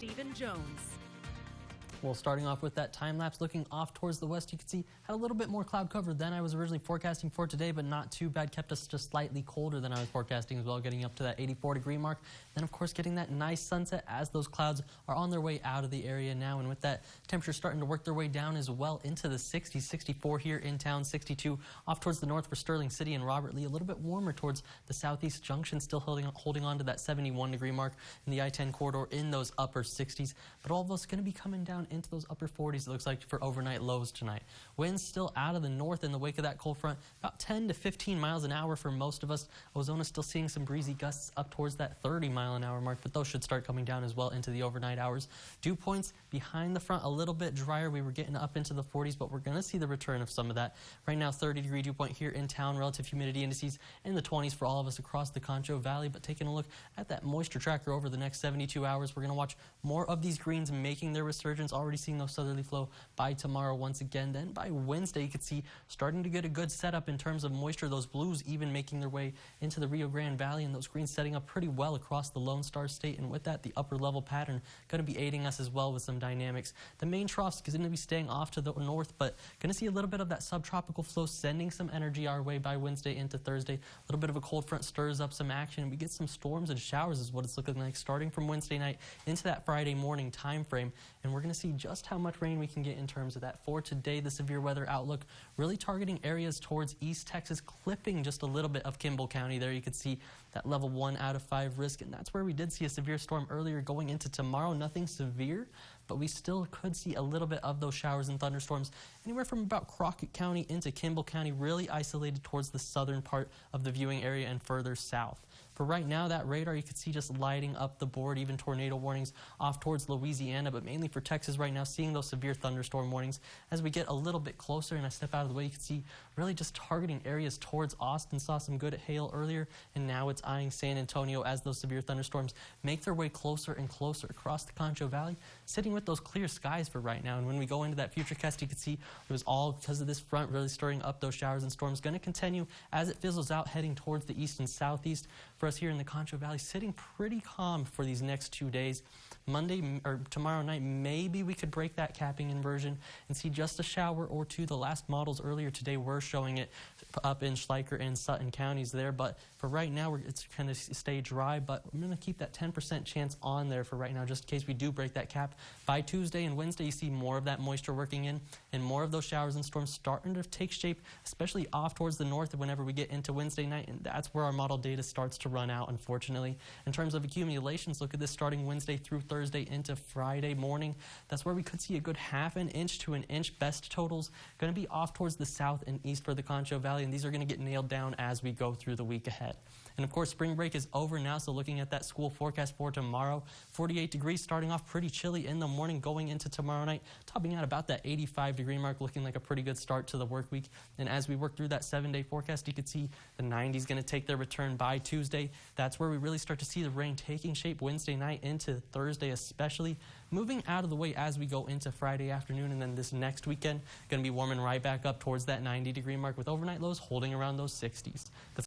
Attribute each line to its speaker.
Speaker 1: Stephen Jones.
Speaker 2: Well, starting off with that time lapse looking off towards the west, you can see had a little bit more cloud cover than I was originally forecasting for today, but not too bad. Kept us just slightly colder than I was forecasting as well, getting up to that 84-degree mark. Then, of course, getting that nice sunset as those clouds are on their way out of the area now. And with that temperature starting to work their way down as well into the 60s, 64 here in town, 62 off towards the north for Sterling City and Robert Lee. A little bit warmer towards the southeast. Junction still holding on to that 71-degree mark in the I-10 corridor in those upper 60s. But all of us going to be coming down into those upper 40s, it looks like, for overnight lows tonight. Winds still out of the north in the wake of that cold front, about 10 to 15 miles an hour for most of us. Ozona still seeing some breezy gusts up towards that 30-mile-an-hour mark, but those should start coming down as well into the overnight hours. Dew points behind the front, a little bit drier. We were getting up into the 40s, but we're going to see the return of some of that. Right now, 30-degree dew point here in town. Relative humidity indices in the 20s for all of us across the Concho Valley. But taking a look at that moisture tracker over the next 72 hours, we're going to watch more of these greens making their resurgence. Already seeing those southerly flow by tomorrow once again. Then by Wednesday, you could see starting to get a good setup in terms of moisture. Those blues even making their way into the Rio Grande Valley, and those greens setting up pretty well across the Lone Star State. And with that, the upper level pattern going to be aiding us as well with some dynamics. The main troughs is going to be staying off to the north, but going to see a little bit of that subtropical flow sending some energy our way by Wednesday into Thursday. A little bit of a cold front stirs up some action. We get some storms and showers is what it's looking like starting from Wednesday night into that Friday morning time frame. And we're going to see just how much rain we can get in terms of that. For today, the severe weather outlook really targeting areas towards East Texas, clipping just a little bit of Kimball County there. You could see that level 1 out of 5 risk, and that's where we did see a severe storm earlier going into tomorrow. Nothing severe, but we still could see a little bit of those showers and thunderstorms anywhere from about Crockett County into Kimball County, really isolated towards the southern part of the viewing area and further south. For right now, that radar you can see just lighting up the board, even tornado warnings off towards Louisiana, but mainly for Texas right now, seeing those severe thunderstorm warnings. As we get a little bit closer and I step out of the way, you can see really just targeting areas towards Austin. Saw some good hail earlier, and now it's eyeing San Antonio as those severe thunderstorms make their way closer and closer across the Concho Valley, sitting with those clear skies for right now. And when we go into that futurecast, you can see it was all because of this front really stirring up those showers and storms. Going to continue as it fizzles out, heading towards the east and southeast. For us here in the Concho Valley, sitting pretty calm for these next 2 days. Monday or tomorrow night, maybe we could break that capping inversion and see just a shower or two. The last models earlier today were showing it up in Schleicher and Sutton counties there, but for right now, it's going to stay dry, but I'm going to keep that 10% chance on there for right now, just in case we do break that cap. By Tuesday and Wednesday, you see more of that moisture working in and more of those showers and storms starting to take shape, especially off towards the north whenever we get into Wednesday night, and that's where our model data starts to run out, unfortunately. In terms of accumulations, look at this starting Wednesday through Thursday into Friday morning. That's where we could see a good ½ inch to an inch. Best totals going to be off towards the south and east for the Concho Valley, and these are going to get nailed down as we go through the week ahead. And of course, spring break is over now, so looking at that school forecast for tomorrow, 48 degrees, starting off pretty chilly in the morning, going into tomorrow night, topping out about that 85-degree mark, looking like a pretty good start to the work week. And as we work through that 7-day forecast, you can see the 90s going to take their return by Tuesday. That's where we really start to see the rain taking shape Wednesday night into Thursday, especially moving out of the way as we go into Friday afternoon. And then this next weekend, going to be warming right back up towards that 90-degree mark with overnight lows holding around those 60s.